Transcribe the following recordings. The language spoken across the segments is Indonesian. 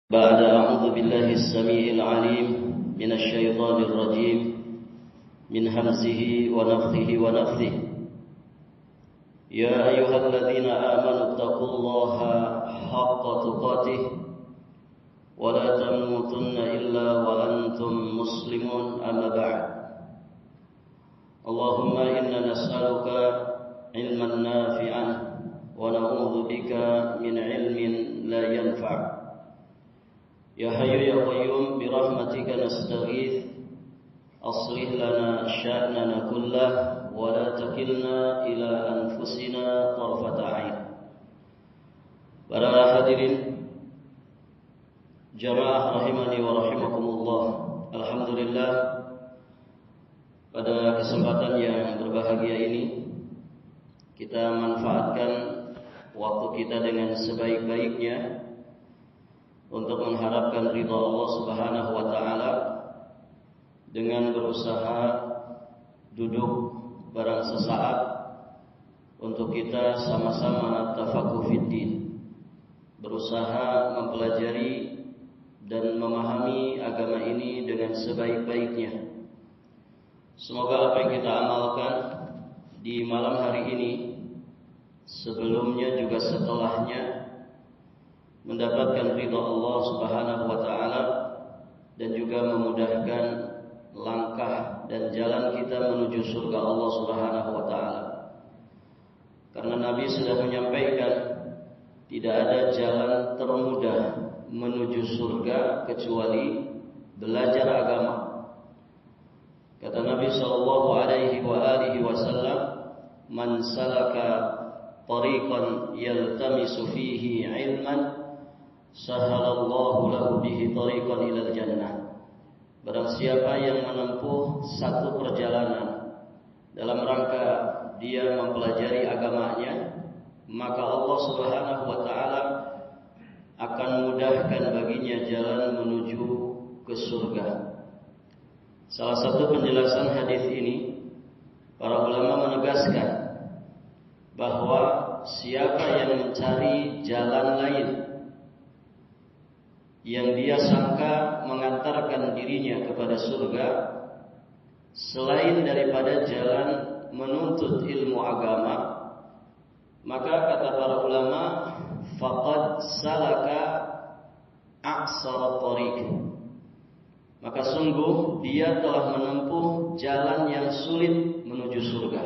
بعد أعوذ بالله السميع العليم من الشيطان الرجيم من همزه ونفخه ونفثه يا أيها الذين آمنوا اتقوا الله حق تقاته ولا تموتن إلا وأنتم مسلمون أما بعد اللهم إنا نسألك علما نافعا ونعوذ بك من علم لا ينفع يا حي يا قيوم برحمتك نستغيث أصلح لنا شأننا كله ولا تكلنا إلى أنفسنا طرفة عين. Para hadirin jamaah rahimani wa rahimakumullah. Alhamdulillah, pada kesempatan yang berbahagia ini kita manfaatkan waktu kita dengan sebaik-baiknya untuk mengharapkan ridha Allah Subhanahu wa taala dengan berusaha duduk barang sesaat untuk kita sama-sama tafaqquh fiddin, berusaha mempelajari dan memahami agama ini dengan sebaik-baiknya. Semoga apa yang kita amalkan di malam hari ini, sebelumnya juga setelahnya, mendapatkan ridha Allah Subhanahu wa taala dan juga memudahkan langkah dan jalan kita menuju surga Allah Subhanahu wa taala. Karena Nabi sudah menyampaikan tidak ada jalan termudah menuju surga kecuali belajar agama. Kata Nabi sallallahu alaihi wasallam, "Man salaka tariqan yaltamisu fihi 'ilman sahalallahu lahu bihi tariqan ilal jannah." Barang siapa yang menempuh satu perjalanan dalam rangka dia mempelajari agamanya, maka Allah Subhanahu wa taala akan mudahkan baginya jalan menuju ke surga. Salah satu penjelasan hadis ini, para ulama menegaskan bahwa siapa yang mencari jalan lain yang dia sangka mengantarkan dirinya kepada surga selain daripada jalan menuntut ilmu agama, maka kata para ulama, faqad salaka aqsara tariq, maka sungguh dia telah menempuh jalan yang sulit menuju surga.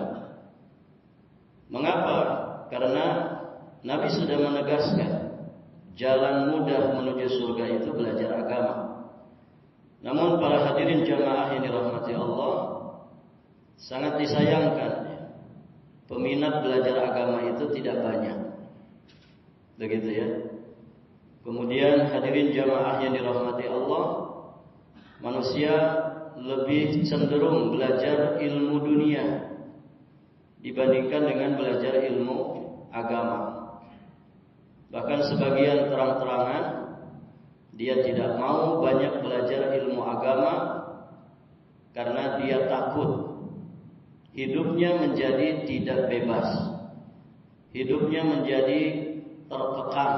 Mengapa? Karena Nabi sudah menegaskan jalan mudah menuju surga itu belajar agama. Namun para hadirin jamaah yang dirahmati Allah, sangat disayangkan peminat belajar agama itu tidak banyak. Begitu ya. Kemudian hadirin jamaah yang dirahmati Allah, manusia lebih cenderung belajar ilmu dunia dibandingkan dengan belajar ilmu agama. Bahkan sebagian terang-terangan dia tidak mau banyak belajar ilmu agama karena dia takut hidupnya menjadi tidak bebas, hidupnya menjadi terkekang,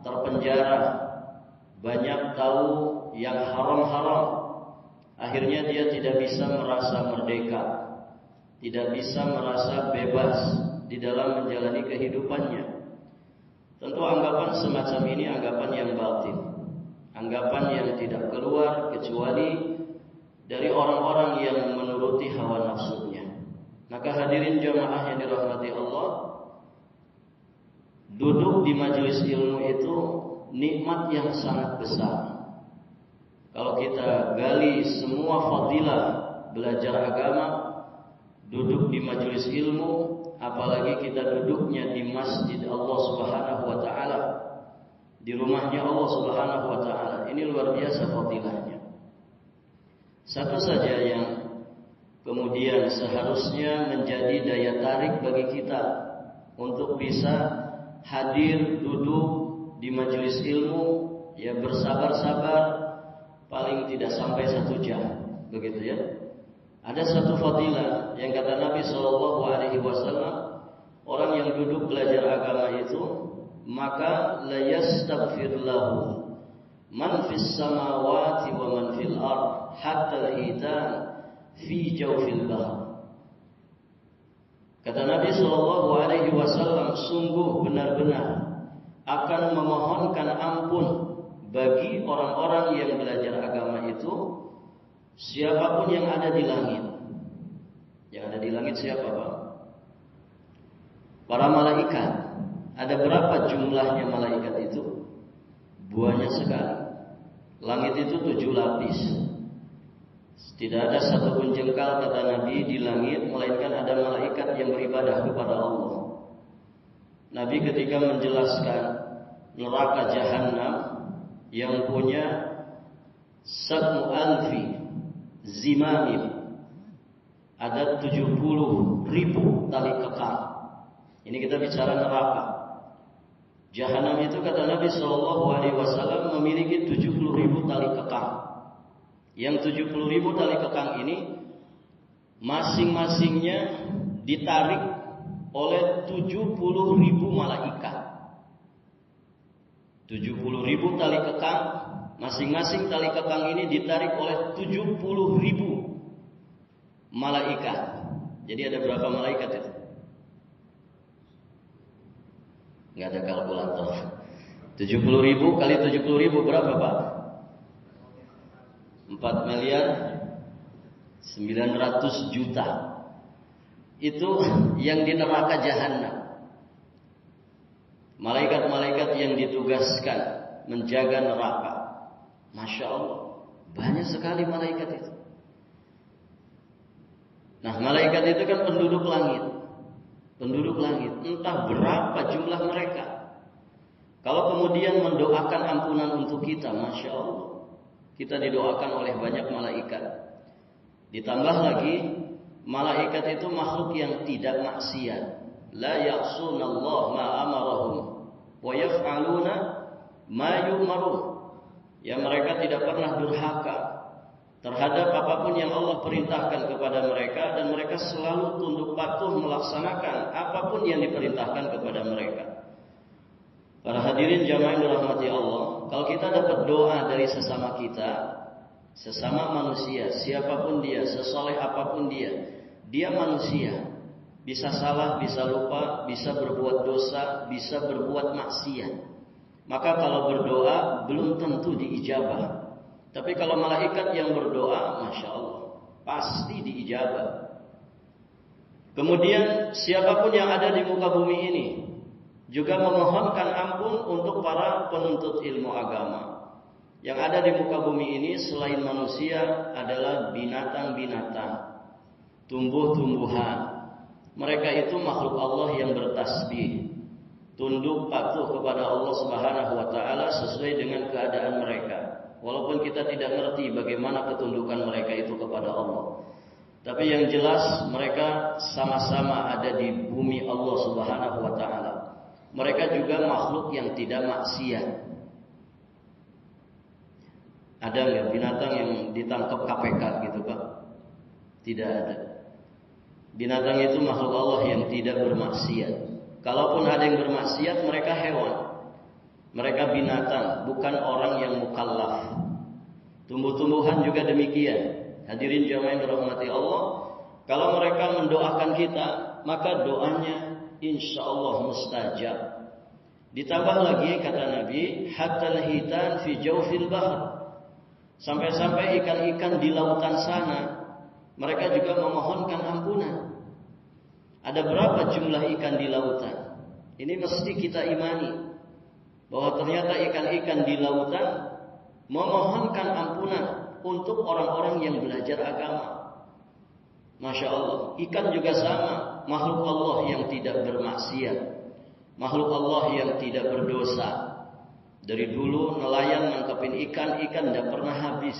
terpenjara, banyak tahu yang haram-haram. Akhirnya dia tidak bisa merasa merdeka, tidak bisa merasa bebas di dalam menjalani kehidupannya. Tentu anggapan semacam ini anggapan yang batin, anggapan yang tidak keluar kecuali dari orang-orang yang menuruti hawa nafsunya. Maka hadirin jamaah yang dirahmati Allah, duduk di majelis ilmu itu nikmat yang sangat besar. Kalau kita gali semua fadilah belajar agama, duduk di majelis ilmu, apalagi kita duduknya di masjid Allah Subhanahu wa taala, di rumahnya Allah Subhanahu wa taala, ini luar biasa fadilahnya. Satu saja yang kemudian seharusnya menjadi daya tarik bagi kita untuk bisa hadir duduk di majelis ilmu, ya bersabar-sabar paling tidak sampai 1 jam, begitu ya. Ada satu fadilah yang kata Nabi sallallahu alaihi wasallam, orang yang duduk belajar agama itu maka la yastaghfir lahu man fis samawati wa man fil ard hatta al-hitan fi jawfil bahr. Kata Nabi sallallahu alaihi wasallam, sungguh benar-benar akan memohonkan ampun bagi orang-orang yang belajar agama itu siapapun yang ada di langit. Yang ada di langit siapa, Pak? Para malaikat. Ada berapa jumlahnya malaikat itu? Banyak sekali. Langit itu 7 lapis. Tidak ada satupun jengkal, kata Nabi, di langit melainkan ada malaikat yang beribadah kepada Allah. Nabi ketika menjelaskan neraka Jahannam yang punya sab'u alfi zimamim, ada 70.000 tali kekang. Ini kita bicara neraka. Jahannam itu kata Nabi Shallallahu Alaihi Wasallam memiliki 70.000 tali kekang. Yang 70.000 tali kekang ini masing-masingnya ditarik oleh 70.000 malaikat. 70.000 tali kekang, masing-masing tali kekang ini ditarik oleh 70.000 malaikat. Jadi ada berapa malaikat itu? Nggak ada kalkulator. 70.000 kali 70.000 berapa, Pak? 4 miliar 900 juta. Itu yang di neraka Jahannam. Malaikat-malaikat yang ditugaskan menjaga neraka. Masya Allah, banyak sekali malaikat itu. Nah, malaikat itu kan penduduk langit. Penduduk langit, entah berapa jumlah mereka. Kalau kemudian mendoakan ampunan untuk kita, Masya Allah, kita didoakan oleh banyak malaikat. Ditambah lagi, malaikat itu makhluk yang tidak maksiat. La ya'sunallaha ma amarahum wa yaf'aluna ma yu'marun. Ya, mereka tidak pernah durhaka terhadap apapun yang Allah perintahkan kepada mereka, dan mereka selalu tunduk patuh melaksanakan apapun yang diperintahkan kepada mereka. Para hadirin jamaah yang dirahmati Allah, kalau kita dapat doa dari sesama kita, sesama manusia, siapapun dia, sesoleh apapun dia manusia, bisa salah, bisa lupa, bisa berbuat dosa, bisa berbuat maksiat. Maka kalau berdoa belum tentu diijabah. Tapi kalau malaikat yang berdoa, Masya Allah, pasti diijabah. Kemudian siapapun yang ada di muka bumi ini juga memohonkan ampun untuk para penuntut ilmu agama. Yang ada di muka bumi ini selain manusia adalah binatang-binatang, tumbuh-tumbuhan. Mereka itu makhluk Allah yang bertasbih, tunduk patuh kepada Allah Subhanahu wa taala sesuai dengan keadaan mereka. Walaupun kita tidak ngerti bagaimana ketundukan mereka itu kepada Allah, tapi yang jelas mereka sama-sama ada di bumi Allah Subhanahu wa taala. Mereka juga makhluk yang tidak maksiat. Ada nggak binatang yang ditangkap KPK gitu, Pak? Tidak ada. Binatang itu makhluk Allah yang tidak bermaksiat. Kalaupun ada yang bermaksiat, mereka hewan. Mereka binatang, bukan orang yang mukallaf. Tumbuh-tumbuhan juga demikian. Hadirin jamaah yang dirahmati Allah, kalau mereka mendoakan kita, maka doanya insya Allah mustajab. Ditambah lagi kata Nabi, hatta hitan fi jawfil bahr. Sampai-sampai ikan-ikan di lautan sana, mereka juga memohonkan ampunan. Ada berapa jumlah ikan di lautan? Ini mesti kita imani, bahwa ternyata ikan-ikan di lautan memohonkan ampunan untuk orang-orang yang belajar agama. Masya Allah, ikan juga sama, makhluk Allah yang tidak bermaksiat, makhluk Allah yang tidak berdosa. Dari dulu nelayan nangkepin ikan tidak pernah habis.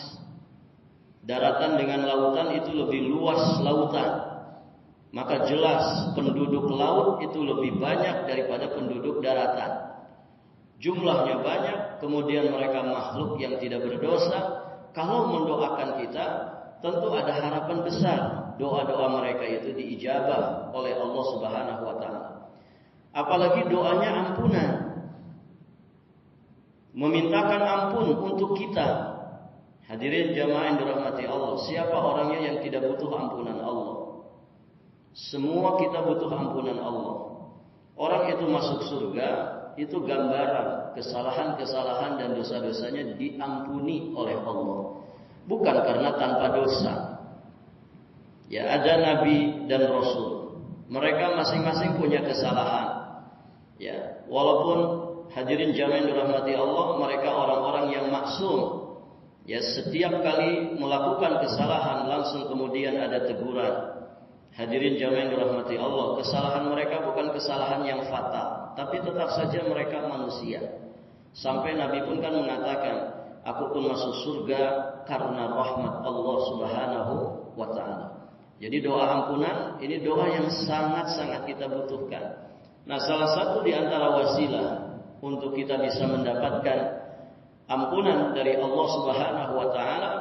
Daratan dengan lautan itu lebih luas lautan. Maka jelas penduduk laut itu lebih banyak daripada penduduk daratan. Jumlahnya banyak, kemudian mereka makhluk yang tidak berdosa. Kalau mendoakan kita, tentu ada harapan besar. Doa-doa mereka itu diijabah oleh Allah Subhanahu wa taala. Apalagi doanya ampunan. memintakan ampun untuk kita. Hadirin jamaah yang dirahmati Allah, siapa orangnya yang tidak butuh ampunan Allah? Semua kita butuh ampunan Allah. Orang itu masuk surga, itu gambaran kesalahan-kesalahan dan dosa-dosanya diampuni oleh Allah. Bukan karena tanpa dosa. Ya, ada nabi dan rasul. Mereka masing-masing punya kesalahan. Ya, walaupun hadirin jamaah yang dirahmati Allah, mereka orang-orang yang maksum. Ya, setiap kali melakukan kesalahan langsung kemudian ada teguran. Hadirin jamaah yang dirahmati Allah, kesalahan mereka bukan kesalahan yang fatal, tapi tetap saja mereka manusia. Sampai Nabi pun kan mengatakan, aku pun masuk surga karena rahmat Allah Subhanahu wa ta'ala. Jadi doa ampunan ini doa yang sangat-sangat kita butuhkan. Nah, salah satu di antara wasilah untuk kita bisa mendapatkan ampunan dari Allah Subhanahu wa ta'ala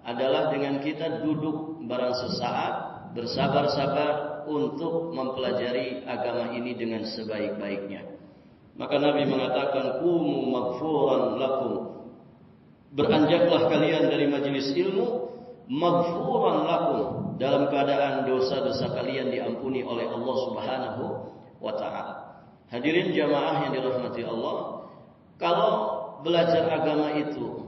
adalah dengan kita duduk barang sesaat, bersabar-sabar untuk mempelajari agama ini dengan sebaik-baiknya. Maka Nabi mengatakan, qumu maghfuran lakum, beranjaklah kalian dari majelis ilmu, maghfuran lakum, dalam keadaan dosa-dosa kalian diampuni oleh Allah Subhanahu wa ta'ala. Hadirin jamaah yang dirahmati Allah, kalau belajar agama itu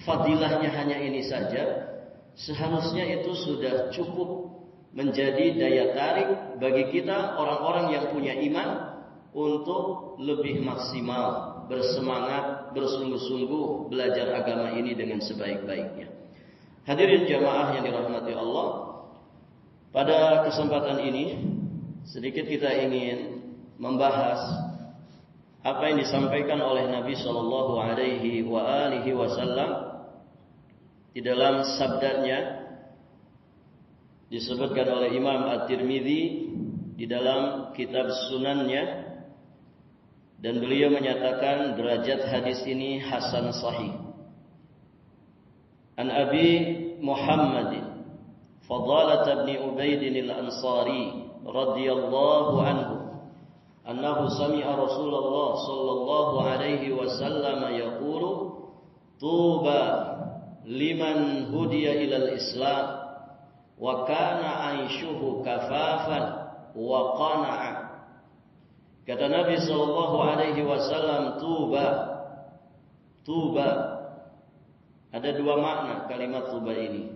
fadilahnya hanya ini saja, seharusnya itu sudah cukup menjadi daya tarik bagi kita orang-orang yang punya iman untuk lebih maksimal, bersemangat, bersungguh-sungguh belajar agama ini dengan sebaik-baiknya. Hadirin jamaah yang dirahmati Allah, pada kesempatan ini sedikit kita ingin membahas apa yang disampaikan oleh Nabi Shallallahu Alaihi Wasallam di dalam sabdanya, disebutkan oleh Imam At-Tirmidzi di dalam kitab Sunannya, dan beliau menyatakan derajat hadis ini hasan sahih. An Abi Muhammadin Fadalah bin Ubaid al-Ansari radhiyallahu anhu annahu sami'a Rasulullah sallallahu alaihi wasallam yaqulu tuba liman hudiya ilal Islam wa kana aishuhu kafafan wa qana'a. Kata Nabi sallallahu alaihi wasallam, tuba ada dua makna kalimat tuba ini.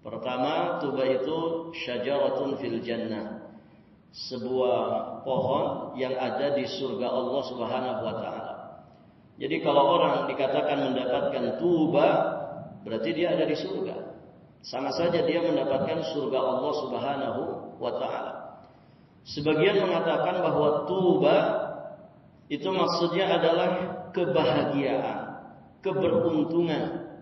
Pertama, tuba itu syajaratun fil jannah, sebuah pohon yang ada di surga Allah Subhanahu wa ta'ala. Jadi kalau orang dikatakan mendapatkan tuba, berarti dia ada di surga. Sama saja dia mendapatkan surga Allah Subhanahu wa ta'ala. Sebagian mengatakan bahwa tuba itu maksudnya adalah kebahagiaan, keberuntungan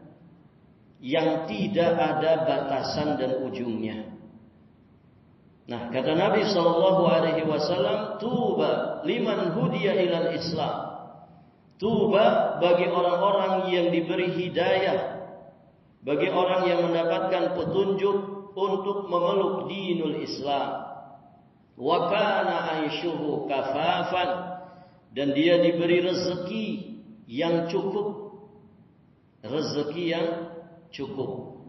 yang tidak ada batasan dan ujungnya. Nah, kata Nabi sallallahu alaihi wasallam, tuba liman hudiya ilal Islam. Tuba bagi orang-orang yang diberi hidayah, bagi orang yang mendapatkan petunjuk untuk memeluk dinul Islam. Wa kana aishuhu kafafan, dan dia diberi rezeki yang cukup. Rezeki yang cukup.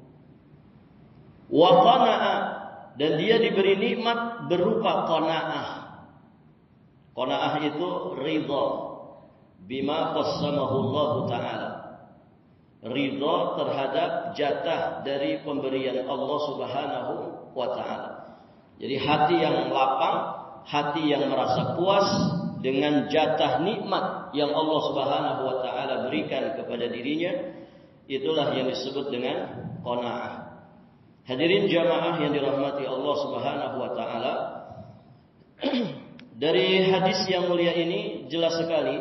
Wa qana'a, dan dia diberi nikmat berupa qanaah. Qanaah itu ridha bima qassamahu Allah Ta'ala. Ridha terhadap jatah dari pemberian Allah Subhanahu wa Ta'ala. Jadi hati yang lapang, hati yang merasa puas dengan jatah nikmat yang Allah Subhanahu wa Ta'ala berikan kepada dirinya, itulah yang disebut dengan qanaah. Hadirin jamaah yang dirahmati Allah Subhanahu wa Ta'ala, dari hadis yang mulia ini jelas sekali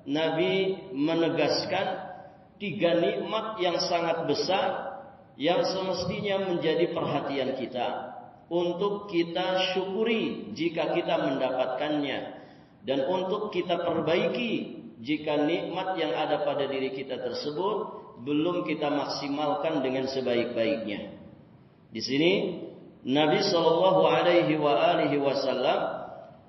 Nabi menegaskan 3 nikmat yang sangat besar yang semestinya menjadi perhatian kita, untuk kita syukuri jika kita mendapatkannya, dan untuk kita perbaiki jika nikmat yang ada pada diri kita tersebut belum kita maksimalkan dengan sebaik-baiknya. Di sini Nabi Shallallahu Alaihi Wasallam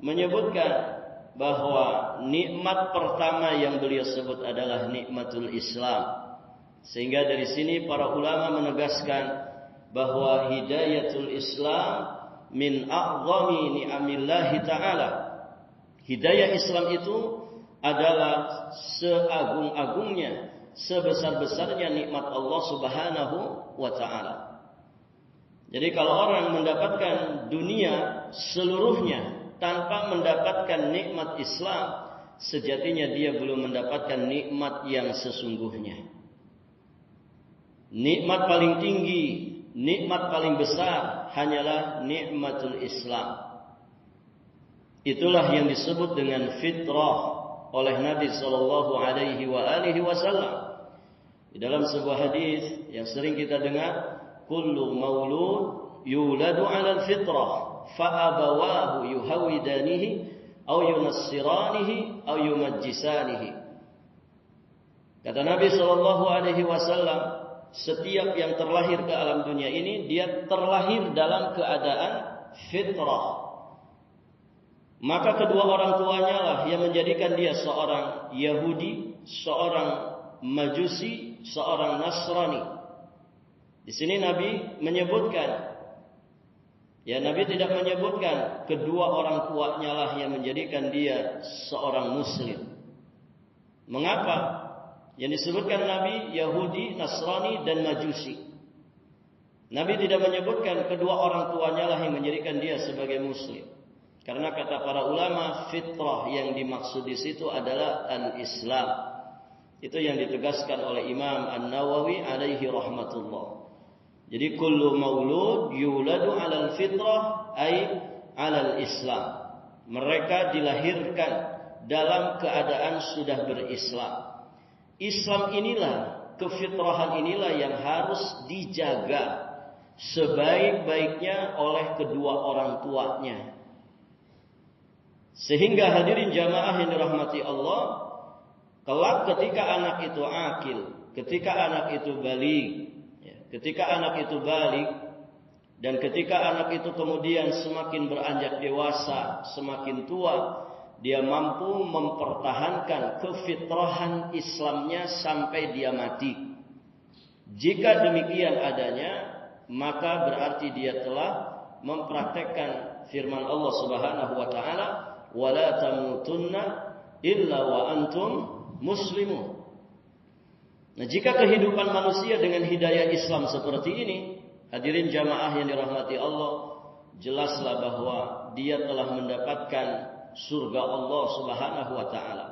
menyebutkan bahwa nikmat pertama yang beliau sebut adalah nikmatul Islam. Sehingga dari sini para ulama menegaskan bahwa hidayatul Islam min a'zami ni'amillahi ta'ala. Hidayah Islam itu adalah seagung-agungnya, sebesar-besarnya nikmat Allah Subhanahu wa ta'ala. Jadi kalau orang mendapatkan dunia seluruhnya tanpa mendapatkan nikmat Islam, sejatinya dia belum mendapatkan nikmat yang sesungguhnya. Nikmat paling tinggi, nikmat paling besar hanyalah nikmatul Islam. Itulah yang disebut dengan fitrah oleh Nabi sallallahu alaihi wasallam. Di dalam sebuah hadis yang sering kita dengar, kullu maulud yuladu 'alal fitrah fa abawahu yuhawidanihi aw yunassiranihi aw yumajjisanihi. Kata Nabi sallallahu alaihi wasallam, setiap yang terlahir ke alam dunia ini dia terlahir dalam keadaan fitrah. Maka kedua orang tuanya lah yang menjadikan dia seorang Yahudi, seorang Majusi, seorang Nasrani. Di sini Nabi menyebutkan, Nabi tidak menyebutkan kedua orang tuanya lah yang menjadikan dia seorang Muslim. Mengapa? Yang disebutkan Nabi Yahudi, Nasrani, dan Majusi. Nabi tidak menyebutkan kedua orang tuanya lah yang menjadikan dia sebagai Muslim. Karena kata para ulama, fitrah yang dimaksud di situ adalah al-Islam. Itu yang ditegaskan oleh Imam An-Nawawi alaihi rahmatullah. Jadi kullu maulud yuladu 'alal fitrah ay 'alal Islam. Mereka dilahirkan dalam keadaan sudah berislam. Islam inilah, kefitrahan inilah yang harus dijaga sebaik-baiknya oleh kedua orang tuanya. Sehingga hadirin jamaah yang dirahmati Allah, kelak ketika anak itu akil, ketika anak itu balik, dan ketika anak itu kemudian semakin beranjak dewasa, semakin tua, dia mampu mempertahankan kefitrahan Islamnya sampai dia mati. Jika demikian adanya, maka berarti dia telah mempraktekkan firman Allah Subhanahu wa taala, wala tamutunna illa wa antum muslimun. Nah, jika kehidupan manusia dengan hidayah Islam seperti ini, hadirin jamaah yang dirahmati Allah, jelaslah bahwa dia telah mendapatkan surga Allah Subhanahu wa taala.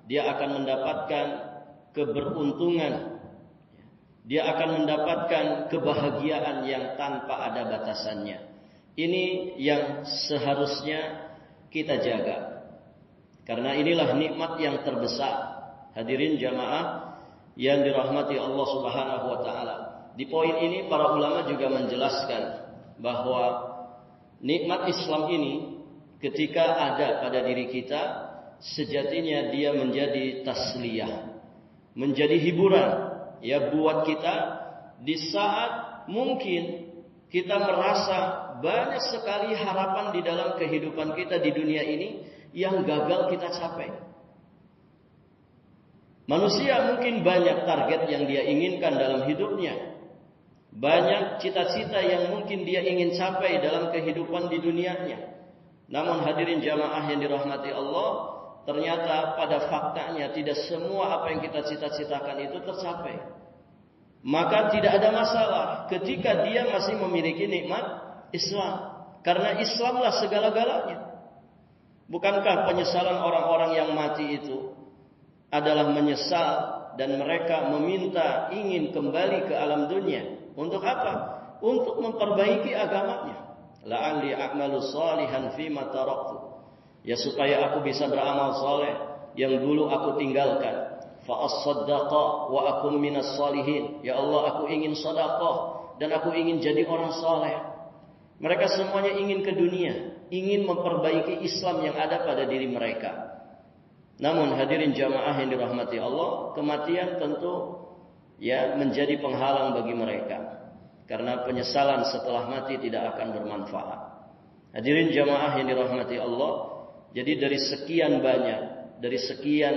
Dia akan mendapatkan keberuntungan. Dia akan mendapatkan kebahagiaan yang tanpa ada batasannya. Ini yang seharusnya kita jaga. Karena inilah nikmat yang terbesar. Hadirin jamaah yang dirahmati Allah Subhanahu wa taala. Di poin ini para ulama juga menjelaskan bahwa nikmat Islam ini ketika ada pada diri kita, sejatinya dia menjadi tasliyah, menjadi hiburan ya buat kita di saat mungkin kita merasa banyak sekali harapan di dalam kehidupan kita di dunia ini yang gagal kita capai. Manusia mungkin banyak target yang dia inginkan dalam hidupnya, banyak cita-cita yang mungkin dia ingin capai dalam kehidupan di dunianya. Namun hadirin jamaah yang dirahmati Allah, ternyata pada faktanya tidak semua apa yang kita cita-citakan itu tercapai. Maka tidak ada masalah ketika dia masih memiliki nikmat Islam. Karena Islamlah segala-galanya. Bukankah penyesalan orang-orang yang mati itu adalah menyesal dan mereka meminta ingin kembali ke alam dunia. Untuk apa? Untuk memperbaiki agamanya. La'alli a'malu salihan fima taraktu. Ya supaya aku bisa beramal saleh yang dulu aku tinggalkan. Fa as-saddaqa wa akum minas salihin. Ya Allah, aku ingin sedekah dan aku ingin jadi orang saleh. Mereka semuanya ingin ke dunia, ingin memperbaiki Islam yang ada pada diri mereka. Namun hadirin jamaah yang dirahmati Allah, kematian tentu ya menjadi penghalang bagi mereka. Karena penyesalan setelah mati tidak akan bermanfaat. Hadirin jamaah yang dirahmati Allah, Jadi dari sekian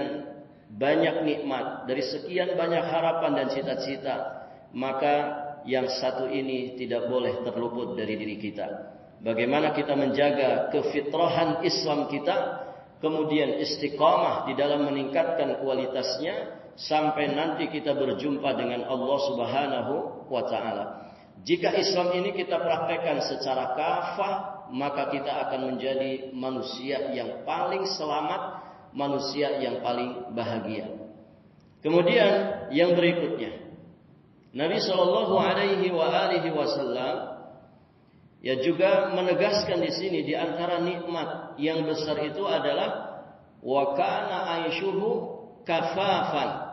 banyak nikmat, dari sekian banyak harapan dan cita-cita, maka yang satu ini tidak boleh terluput dari diri kita. Bagaimana kita menjaga kefitrahan Islam kita, kemudian istiqamah di dalam meningkatkan kualitasnya sampai nanti kita berjumpa dengan Allah Subhanahu wa taala. Jika Islam ini kita praktekkan secara kafah, maka kita akan menjadi manusia yang paling selamat, manusia yang paling bahagia. Kemudian yang berikutnya, Nabi Shallallahu Alaihi Wasallam ya juga menegaskan di sini di antara nikmat yang besar itu adalah wa kana aishuhu kafafan,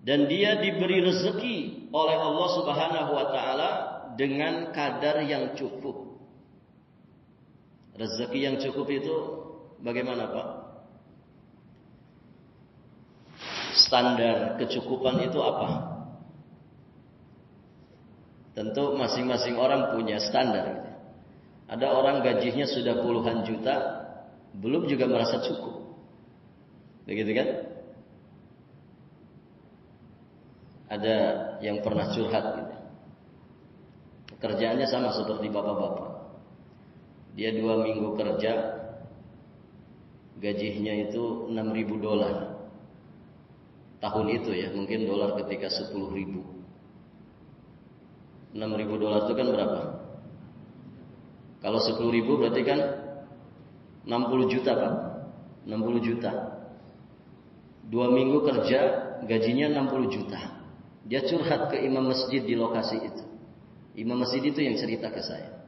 dan dia diberi rezeki oleh Allah Subhanahu wa taala dengan kadar yang cukup. Rezeki yang cukup itu bagaimana, Pak? Standar kecukupan itu apa? Tentu masing-masing orang punya standar. Ada orang gajinya sudah puluhan juta, belum juga merasa cukup. Begitu kan? Ada yang pernah curhat gitu. Pekerjaannya sama seperti bapak-bapak. Dia 2 minggu kerja, gajinya itu $6.000. Tahun itu ya, mungkin dolar ketika 10.000. $6.000 itu kan berapa? Kalau 10.000 berarti kan 60 juta, Pak. 60 juta. 2 minggu kerja, gajinya 60 juta. Dia curhat ke imam masjid di lokasi itu. Imam masjid itu yang cerita ke saya.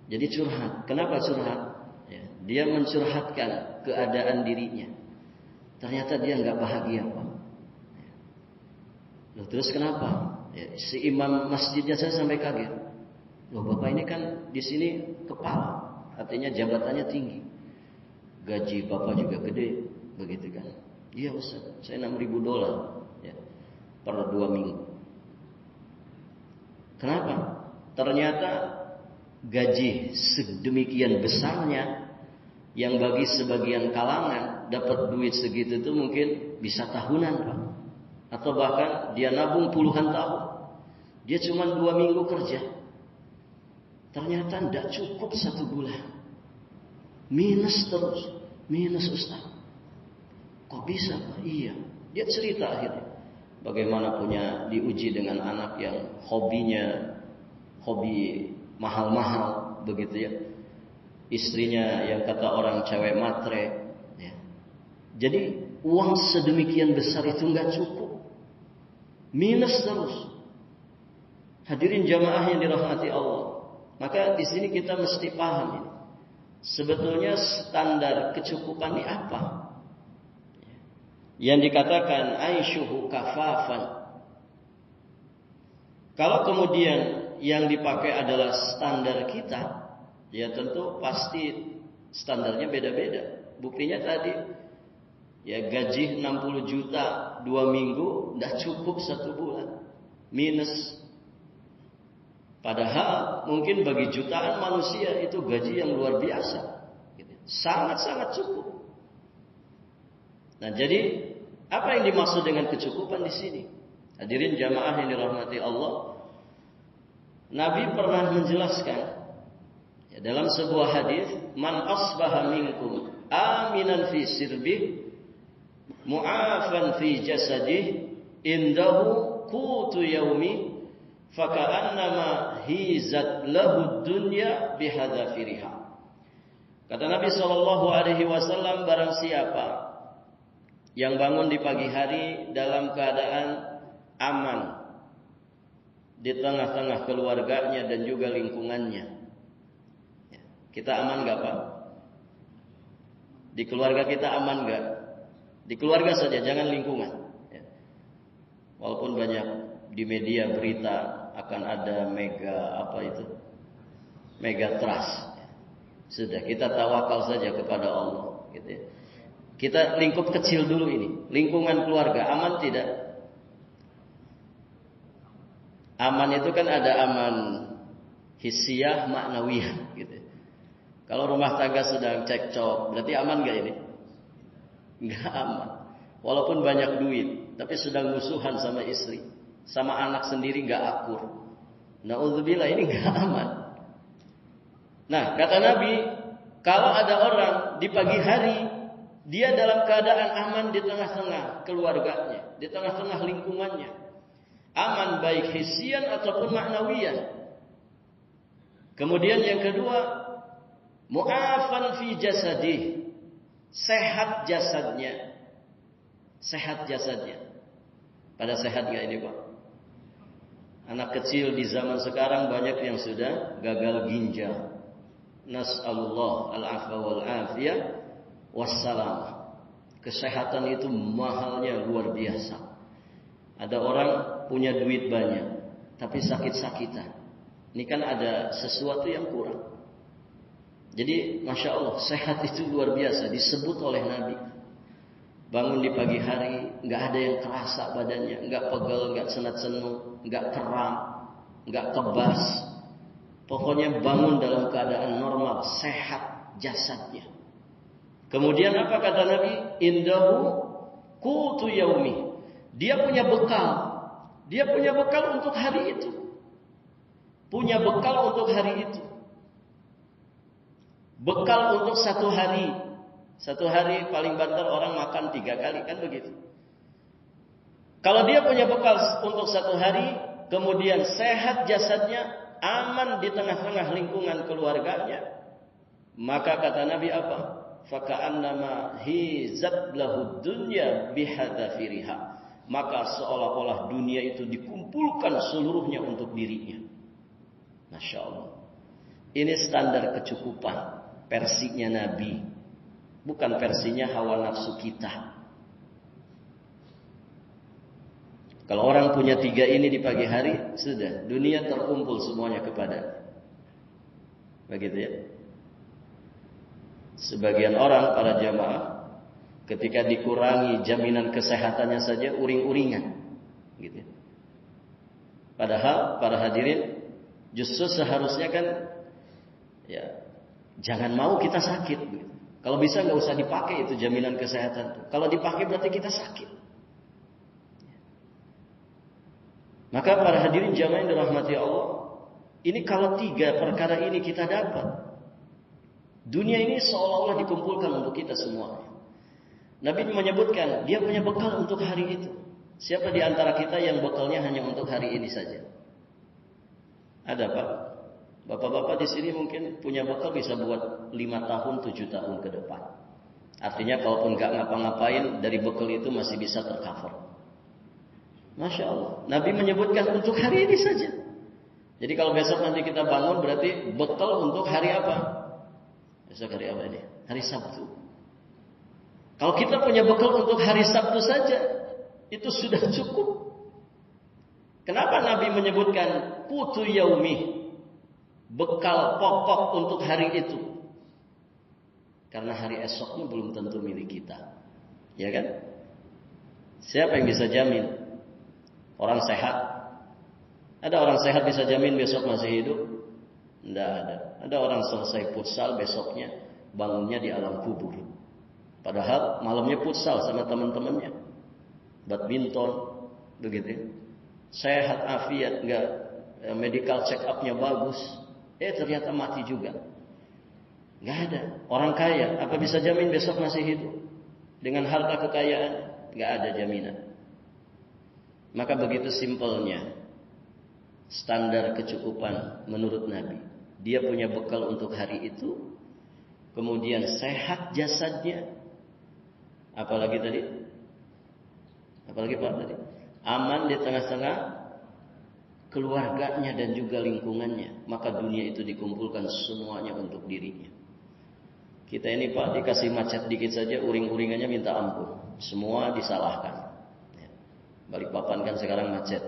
Jadi curhat. Kenapa curhat? Ya, dia mencurhatkan keadaan dirinya. Ternyata dia nggak bahagia, Pak. Loh, terus kenapa? Ya, si imam masjidnya saya sampai kaget. Loh, Bapak ini kan di sini kepala, artinya jabatannya tinggi. Gaji Bapak juga gede, begitu kan? Iya Ustaz, saya $6.000 ya, per 2 minggu. Kenapa? Ternyata gaji sedemikian besarnya yang bagi sebagian kalangan dapat duit segitu itu mungkin bisa tahunan, Pak. Atau bahkan dia nabung puluhan tahun. Dia cuma 2 minggu kerja. Ternyata tidak cukup 1 bulan. Minus terus. Minus Ustaz. Kok bisa, Pak? Iya. Dia cerita akhirnya. Bagaimana punya diuji dengan anak yang hobinya hobi mahal-mahal begitu ya. Istrinya yang kata orang cewek matre ya. Jadi uang sedemikian besar itu nggak cukup, minus terus. Hadirin jamaah yang dirahmati Allah, maka di sini kita mesti paham ini. Sebetulnya standar kecukupan ini apa? Yang dikatakan aishuhu kafafan. Kalau kemudian yang dipakai adalah standar kita, ya tentu pasti standarnya beda-beda. Buktinya tadi, ya gaji 60 juta 2 minggu, tidak cukup 1 bulan. Minus. Padahal mungkin bagi jutaan manusia itu gaji yang luar biasa. Sangat-sangat cukup. Nah jadi, apa yang dimaksud dengan kecukupan di sini? Hadirin jamaah yang dirahmati Allah, Nabi pernah menjelaskan ya, dalam sebuah hadis, man asbaha minkum aminan fi sirbih mu'afan fi jasadih indahu qutu yaumi faka'annama hizat lahu dunya bihadzafiriha. Kata Nabi SAW, barang siapa yang bangun di pagi hari dalam keadaan aman di tengah-tengah keluarganya dan juga lingkungannya. Kita aman gak, Pak? Di keluarga kita aman gak? Di keluarga saja, jangan lingkungan. Walaupun banyak di media berita akan ada mega trust. Sudah, kita tawakal saja kepada Allah. Gitu ya. Kita lingkup kecil dulu ini. Lingkungan keluarga, aman tidak? Aman itu kan ada aman hissiyah, maknawiyah gitu. Kalau rumah tangga sedang cekcok, berarti aman gak ini? Nggak aman. Walaupun banyak duit, tapi sedang musuhan sama istri, sama anak sendiri nggak akur. Na'udzubillah, ini nggak aman. Nah, kata Nabi, kalau ada orang di pagi hari dia dalam keadaan aman di tengah-tengah keluarganya, di tengah-tengah lingkungannya, aman baik hisian ataupun maknawiyan. Kemudian yang kedua, mu'afan fi jasadih, sehat jasadnya. Sehat jasadnya. Pada sehat gak ini Pak? Anak kecil di zaman sekarang banyak yang sudah gagal ginjal. Nas'alullah al-afwa wal-afiyah wassalam. Kesehatan itu mahalnya luar biasa. Ada orang punya duit banyak, tapi sakit-sakitan. Ini kan ada sesuatu yang kurang. Jadi Masya Allah, sehat itu luar biasa. Disebut oleh Nabi. Bangun di pagi hari, nggak ada yang kerasa badannya, nggak pegel, nggak senat-senut, nggak kram, nggak kebas. Pokoknya bangun dalam keadaan normal, sehat jasadnya. Kemudian apa kata Nabi? Indahu qutu yaumi. Dia punya bekal. Dia punya bekal untuk hari itu. Punya bekal untuk hari itu. Bekal untuk satu hari. Satu hari paling banter orang makan 3 kali, kan begitu. Kalau dia punya bekal untuk satu hari, kemudian sehat jasadnya, aman di tengah-tengah lingkungan keluarganya, maka kata Nabi apa? Faka'annama hizat lahud dunya bihadafiriha. Maka seolah-olah dunia itu dikumpulkan seluruhnya untuk dirinya. Masya Allah. Ini standar kecukupan versinya Nabi. Bukan versinya hawa nafsu kita. Kalau orang punya 3 ini di pagi hari, sudah, dunia terkumpul semuanya kepada. Begitu ya. Sebagian orang, para jamaah, ketika dikurangi jaminan kesehatannya saja, uring-uringan. Gitu. Padahal, para hadirin, justru seharusnya kan, ya, jangan mau kita sakit. Gitu. Kalau bisa nggak usah dipakai itu jaminan kesehatan. Kalau dipakai berarti kita sakit. Maka para hadirin jamaah yang dirahmati Allah, ini kalau 3 perkara ini kita dapat, dunia ini seolah-olah dikumpulkan untuk kita semua. Nabi menyebutkan dia punya bekal untuk hari itu. Siapa di antara kita yang bekalnya hanya untuk hari ini saja? Ada Pak? Bapak-bapak di sini mungkin punya bekal bisa buat 5 tahun, 7 tahun ke depan. Artinya kalaupun nggak ngapa-ngapain, dari bekal itu masih bisa tercover. Masya Allah. Nabi menyebutkan untuk hari ini saja. Jadi kalau besok nanti kita bangun, berarti bekal untuk hari apa? Besok hari apa ini? Hari Sabtu. Kalau kita punya bekal untuk hari Sabtu saja, itu sudah cukup. Kenapa Nabi menyebutkan qutu yaumi? Bekal pokok untuk hari itu. Karena hari esoknya belum tentu milik kita. Ya kan? Siapa yang bisa jamin? Orang sehat. Ada orang sehat bisa jamin besok masih hidup? Tidak ada. Ada orang selesai futsal besoknya bangunnya di alam kubur. Padahal malamnya futsal sama teman-temannya. Badminton. Begitu. Sehat afiat. Enggak, medical check up-nya bagus. Ternyata mati juga. Nggak ada. Orang kaya, apa bisa jamin besok masih hidup? Dengan harta kekayaan, nggak ada jaminan. Maka begitu simpelnya standar kecukupan menurut Nabi. Dia punya bekal untuk hari itu. Kemudian sehat jasadnya. Apalagi tadi? Apalagi Pak tadi? Aman di tengah-tengah keluarganya dan juga lingkungannya, maka dunia itu dikumpulkan semuanya untuk dirinya. Kita ini Pak dikasih macet dikit saja, uring-uringannya minta ampun, semua disalahkan. Balikpapan kan sekarang macet,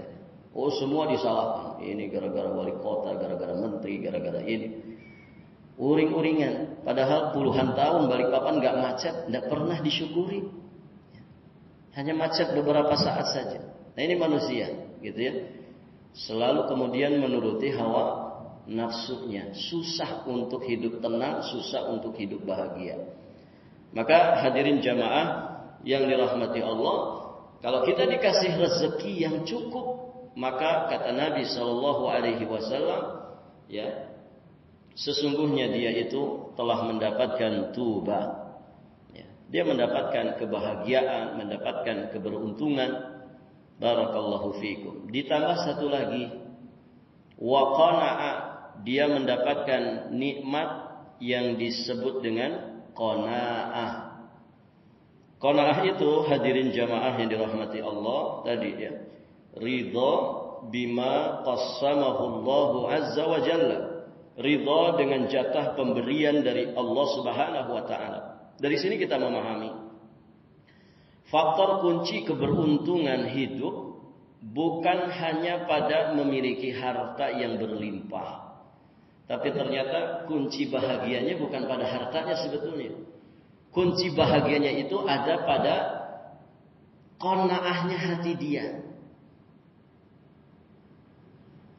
oh semua disalahkan. Ini gara-gara wali kota, gara-gara menteri, gara-gara ini. Uring-uringan, padahal puluhan tahun Balikpapan nggak macet, nggak pernah disyukuri. Hanya macet beberapa saat saja. Nah ini manusia, gitu ya. Selalu kemudian menuruti hawa nafsunya, susah untuk hidup tenang, susah untuk hidup bahagia. Maka hadirin jamaah yang dirahmati Allah, kalau kita dikasih rezeki yang cukup, maka kata Nabi Shallallahu Alaihi Wasallam, ya, sesungguhnya dia itu telah mendapatkan tuba, ya, dia mendapatkan kebahagiaan, mendapatkan keberuntungan. Barakallahu fikum. Ditambah satu lagi, wa qana'a, dia mendapatkan nikmat yang disebut dengan qanaah. Qanaah itu hadirin jamaah yang dirahmati Allah tadi, ya, ridha bima qassamahu Allah azza wa jalla. Ridha dengan jatah pemberian dari Allah Subhanahu wa taala. Dari sini kita memahami faktor kunci keberuntungan hidup bukan hanya pada memiliki harta yang berlimpah. Tapi ternyata kunci bahagianya bukan pada hartanya sebetulnya. Kunci bahagianya itu ada pada qanaahnya hati dia.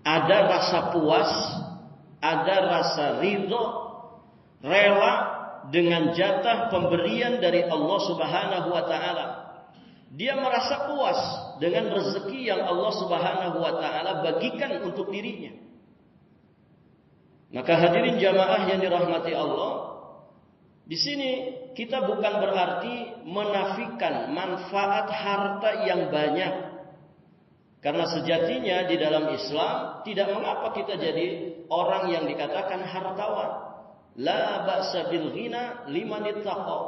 Ada rasa puas, ada rasa ridho, rela dengan jatah pemberian dari Allah Subhanahu wa taala. Dia merasa puas dengan rezeki yang Allah Subhanahu wa taala bagikan untuk dirinya. Maka hadirin jamaah yang dirahmati Allah, di sini kita bukan berarti menafikan manfaat harta yang banyak. Karena sejatinya di dalam Islam tidak mengapa kita jadi orang yang dikatakan hartawan. La ba'sa bil ghina liman ittaqa.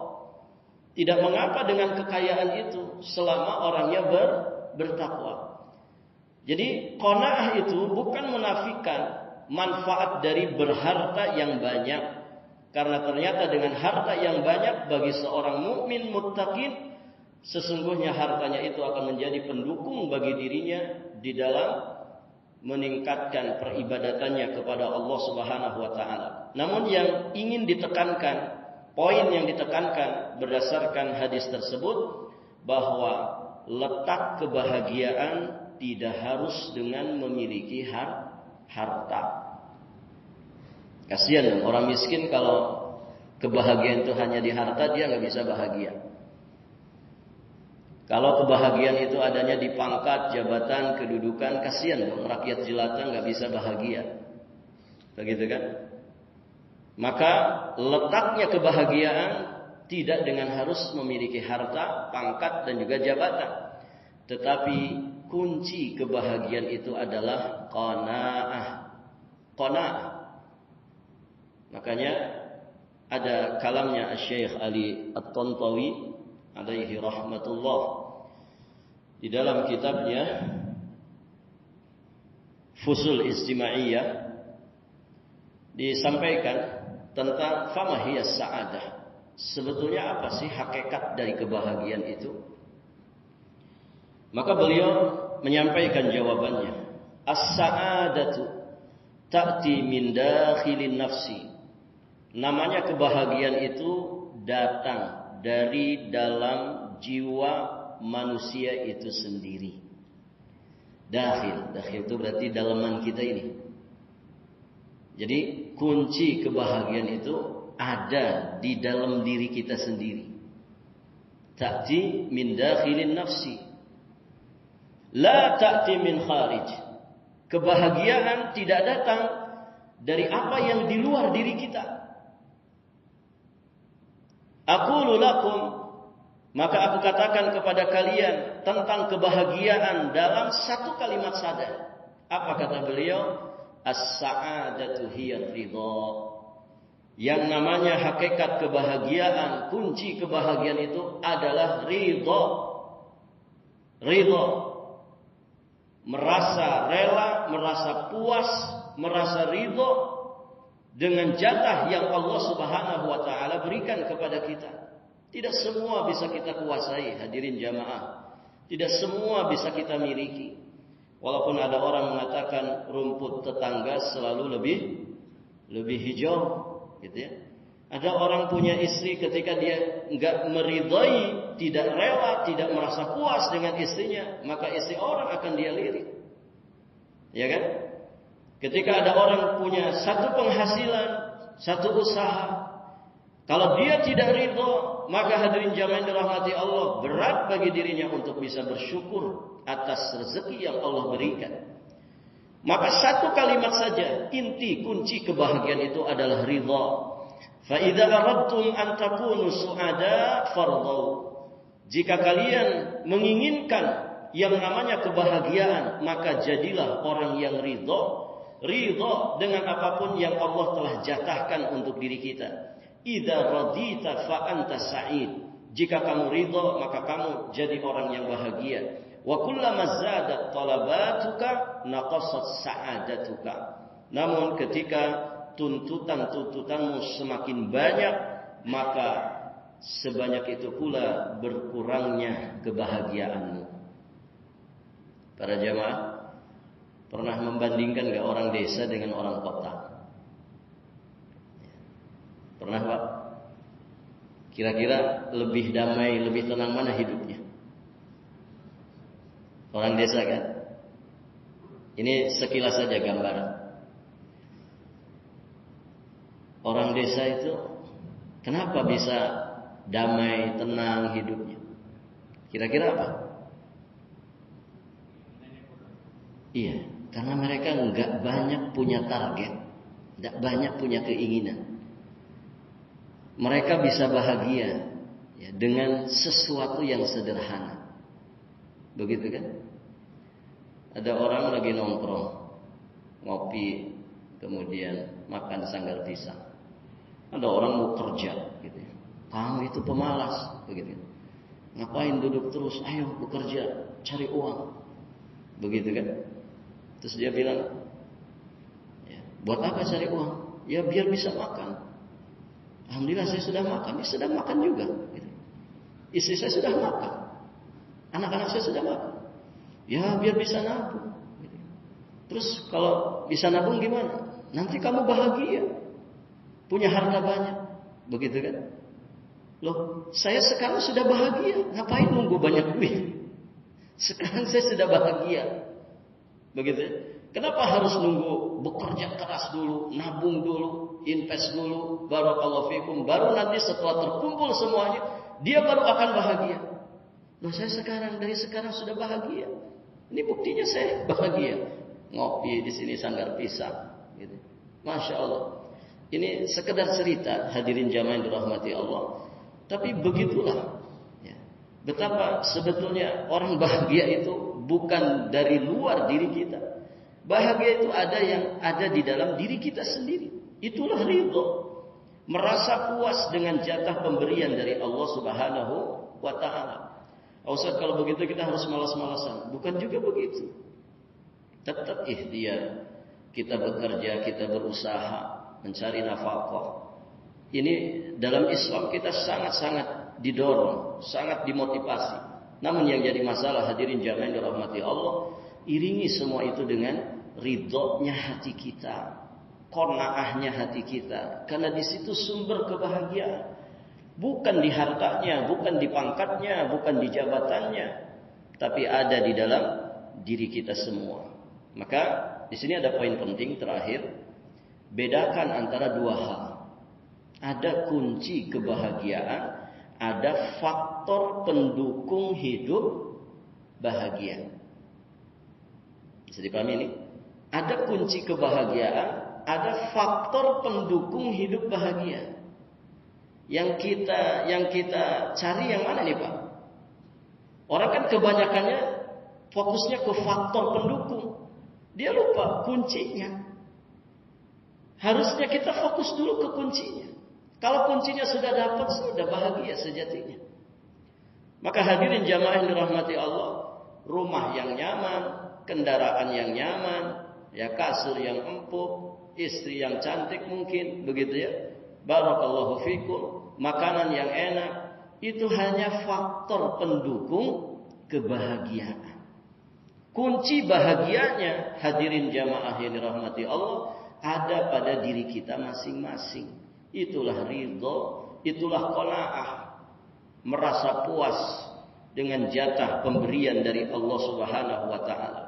Tidak mengapa dengan kekayaan itu selama orangnya bertakwa. Jadi qanaah itu bukan menafikan manfaat dari berharta yang banyak. Karena ternyata dengan harta yang banyak bagi seorang mukmin muttaqin, sesungguhnya hartanya itu akan menjadi pendukung bagi dirinya di dalam meningkatkan peribadatannya kepada Allah Subhanahu wa taala. Namun yang ingin ditekankan, poin yang ditekankan berdasarkan hadis tersebut, bahwa letak kebahagiaan tidak harus dengan memiliki harta. Kasihan dong orang miskin kalau kebahagiaan itu hanya di harta, dia nggak bisa bahagia. Kalau kebahagiaan itu adanya di pangkat, jabatan, kedudukan, kasihan dong rakyat jelata nggak bisa bahagia. Begitu kan? Maka letaknya kebahagiaan tidak dengan harus memiliki harta, pangkat, dan juga jabatan. Tetapi kunci kebahagiaan itu adalah qanaah. Qanaah. Makanya ada kalamnya Syekh Ali At-Tantawi alaihi rahmatullah. Di dalam kitabnya Fusul Istima'iyah disampaikan tentang famahiyas sa'adah. Sebetulnya apa sih hakikat dari kebahagiaan itu? Maka beliau menyampaikan jawabannya. As-sa'adatu ta'ti min dakhilin nafsi. Namanya kebahagiaan itu datang dari dalam jiwa manusia itu sendiri. Dakhil itu berarti dalaman kita ini. Jadi kunci kebahagiaan itu ada di dalam diri kita sendiri. Ta'ti min dakhilin nafsi. La ta'ti min kharij. Kebahagiaan tidak datang dari apa yang di luar diri kita. Aqulu lakum, maka aku katakan kepada kalian tentang kebahagiaan dalam satu kalimat saja. Apa kata beliau? As-sa'adatu hiya ridha. Yang namanya hakikat kebahagiaan, kunci kebahagiaan itu adalah ridha. Ridha. Merasa rela, merasa puas, merasa ridha dengan jatah yang Allah Subhanahu wa taala berikan kepada kita. Tidak semua bisa kita kuasai, hadirin jamaah. Tidak semua bisa kita miliki. Walaupun ada orang mengatakan rumput tetangga selalu lebih hijau, gitu ya. Ada orang punya istri, ketika dia enggak meridai, tidak rela, tidak merasa puas dengan istrinya, maka istri orang akan dia lirik. Ya kan? Ketika ada orang punya satu penghasilan, satu usaha, kalau dia tidak ridho, maka hadirin jamaah yang dirahmati Allah, berat bagi dirinya untuk bisa bersyukur atas rezeki yang Allah berikan. Maka satu kalimat saja, inti kunci kebahagiaan itu adalah ridha. Fa idza aradtum an takunu su'ada fardhu. Jika kalian menginginkan yang namanya kebahagiaan, maka jadilah orang yang ridha. Ridha dengan apapun yang Allah telah jatahkan untuk diri kita. Idza radita fa anta sa'id. Jika kamu ridha, maka kamu jadi orang yang bahagia. Wa kullama zadat talabatuka naqasat sa'adatuka. Namun ketika tuntutanmu semakin banyak, maka sebanyak itu pula berkurangnya kebahagiaanmu. Para jamaah, pernah membandingkan enggak orang desa dengan orang kota? Pernah, Pak? Kira-kira lebih damai, lebih tenang mana hidupnya? Orang desa kan? Ini sekilas saja gambaran. Orang desa itu kenapa bisa damai, tenang hidupnya? Kira-kira apa? Iya, karena mereka enggak banyak punya target, enggak banyak punya keinginan. Mereka bisa bahagia ya, dengan sesuatu yang sederhana. Begitu kan? Ada orang lagi nongkrong, ngopi, kemudian makan sanggar pisang. Ada orang mau kerja, gitu ya. Kamu itu pemalas, begitu. Ngapain duduk terus? Ayo bekerja, cari uang, begitu kan? Terus dia bilang, ya, buat apa cari uang? Ya biar bisa makan. Alhamdulillah saya sudah makan, dia sudah makan juga. Gitu. Istri saya sudah makan. Anak-anak saya sudah makan. Ya biar bisa nabung. Terus kalau bisa nabung gimana? Nanti kamu bahagia. Punya harta banyak. Begitu kan? Loh, saya sekarang sudah bahagia. Ngapain nunggu banyak duit? Sekarang saya sudah bahagia. Begitu. Kenapa harus nunggu bekerja keras dulu, nabung dulu, invest dulu, barakallahu fikum, baru nanti setelah terkumpul semuanya, dia baru akan bahagia. Loh, saya dari sekarang sudah bahagia. Ini buktinya saya bahagia. Ngopi di sini sanggar pisang, gitu. Masya Allah. Ini sekedar cerita, hadirin jamaah yang dirahmati Allah. Tapi begitulah, ya, betapa sebetulnya orang bahagia itu bukan dari luar diri kita. Bahagia itu ada yang ada di dalam diri kita sendiri. Itulah ridho. Merasa puas dengan jatah pemberian dari Allah Subhanahu wa ta'ala. Ustaz, kalau begitu kita harus malas-malasan. Bukan juga begitu. Tetap ikhtiar. Kita bekerja, kita berusaha mencari nafkah. Ini dalam Islam kita sangat-sangat didorong, sangat dimotivasi. Namun yang jadi masalah, hadirin jamaah yang dirahmati Allah, iringi semua itu dengan ridhonya hati kita, qanaahnya hati kita. Karena di situ sumber kebahagiaan. Bukan di hartanya, bukan di pangkatnya, bukan di jabatannya, tapi ada di dalam diri kita semua. Maka di sini ada poin penting terakhir. Bedakan antara dua hal. Ada kunci kebahagiaan, ada faktor pendukung hidup bahagia. Bisa dipahami ini? Ada kunci kebahagiaan, ada faktor pendukung hidup bahagia. Yang kita cari yang mana nih Pak? Orang kan kebanyakannya fokusnya ke faktor pendukung. Dia lupa kuncinya. Harusnya kita fokus dulu ke kuncinya. Kalau kuncinya sudah dapat, sudah bahagia sejatinya. Maka hadirin jamaah yang dirahmati Allah, rumah yang nyaman, kendaraan yang nyaman, ya kasur yang empuk, istri yang cantik mungkin, begitu ya. Barakallahu fikum, makanan yang enak, itu hanya faktor pendukung kebahagiaan. Kunci bahagianya, hadirin jamaah yang dirahmati Allah, ada pada diri kita masing-masing. Itulah ridho, itulah qanaah, merasa puas dengan jatah pemberian dari Allah Subhanahu wa ta'ala.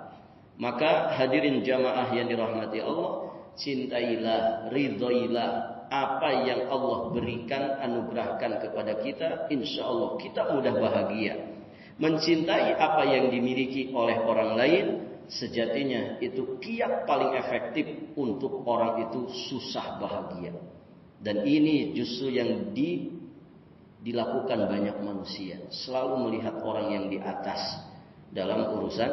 Maka hadirin jamaah yang dirahmati Allah, cintailah, ridhoilah apa yang Allah berikan, anugerahkan kepada kita. Insya Allah kita mudah bahagia. Mencintai apa yang dimiliki oleh orang lain, sejatinya itu kiat paling efektif untuk orang itu susah bahagia. Dan ini justru yang dilakukan banyak manusia, selalu melihat orang yang di atas dalam urusan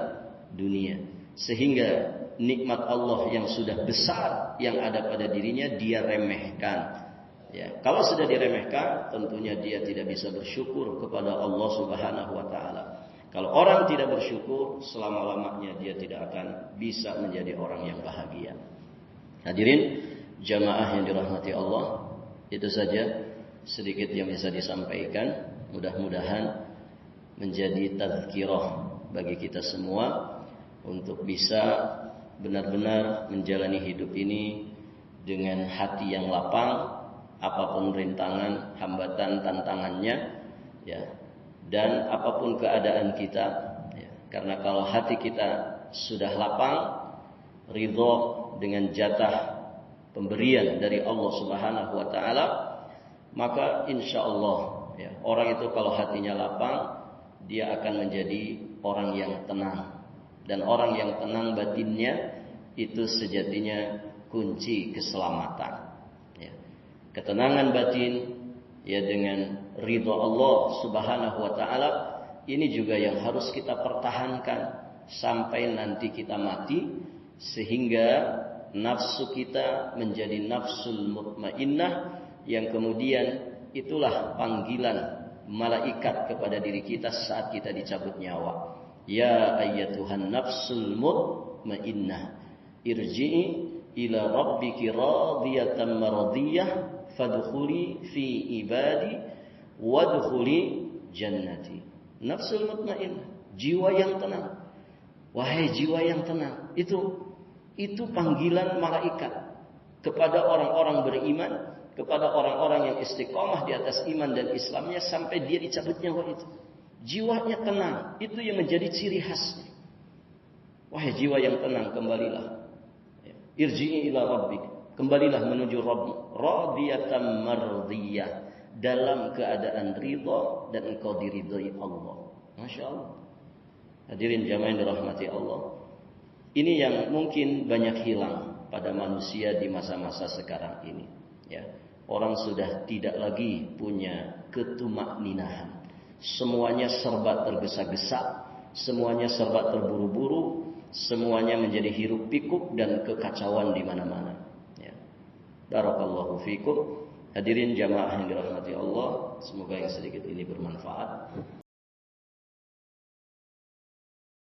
dunia. Sehingga nikmat Allah yang sudah besar yang ada pada dirinya dia remehkan. Ya, kalau sudah diremehkan, tentunya dia tidak bisa bersyukur kepada Allah Subhanahu wa taala. Kalau orang tidak bersyukur, selama-lamanya dia tidak akan bisa menjadi orang yang bahagia. Hadirin jamaah yang dirahmati Allah, itu saja sedikit yang bisa disampaikan. Mudah-mudahan menjadi tazkirah bagi kita semua untuk bisa benar-benar menjalani hidup ini dengan hati yang lapang, apapun rintangan, hambatan, tantangannya, ya, dan apapun keadaan kita, ya. Karena kalau hati kita sudah lapang, ridho dengan jatah pemberian dari Allah Subhanahu wa taala, maka insya Allah, ya, orang itu kalau hatinya lapang, dia akan menjadi orang yang tenang. Dan orang yang tenang batinnya itu sejatinya kunci keselamatan. Ya. Ketenangan batin, ya, dengan ridho Allah Subhanahu wa taala, ini juga yang harus kita pertahankan sampai nanti kita mati, sehingga nafsu kita menjadi nafsul mutmainnah, yang kemudian itulah panggilan malaikat kepada diri kita saat kita dicabut nyawa. Ya ayyatuhan nafsul mutmainnah, irji'i ila rabbiki radiyatan maradiyah, fadkhuli fi ibadi wadkhuli jannati. Nafsul mutmainnah, jiwa yang tenang. Wahai jiwa yang tenang, itu panggilan malaikat kepada orang-orang beriman, kepada orang-orang yang istiqomah di atas iman dan Islamnya sampai dia dicabut nyawa itu. Jiwanya tenang, itu yang menjadi ciri khasnya. Wahai jiwa yang tenang, kembalilah. Irji'i ila rabbik, kembalilah menuju Rabbmu. Radiyatan mardiyah, dalam keadaan ridha dan engkau diridhai Allah. Masya Allah. Hadirin jamaah yang dirahmati Allah, ini yang mungkin banyak hilang pada manusia di masa-masa sekarang ini. Ya, orang sudah tidak lagi punya ketumakninahan. Semuanya serba tergesa-gesa, semuanya serba terburu-buru, semuanya menjadi hiruk pikuk dan kekacauan di mana-mana. Ya. Barakallahu fikum. Hadirin jamaah yang dirahmati Allah, semoga yang sedikit ini bermanfaat.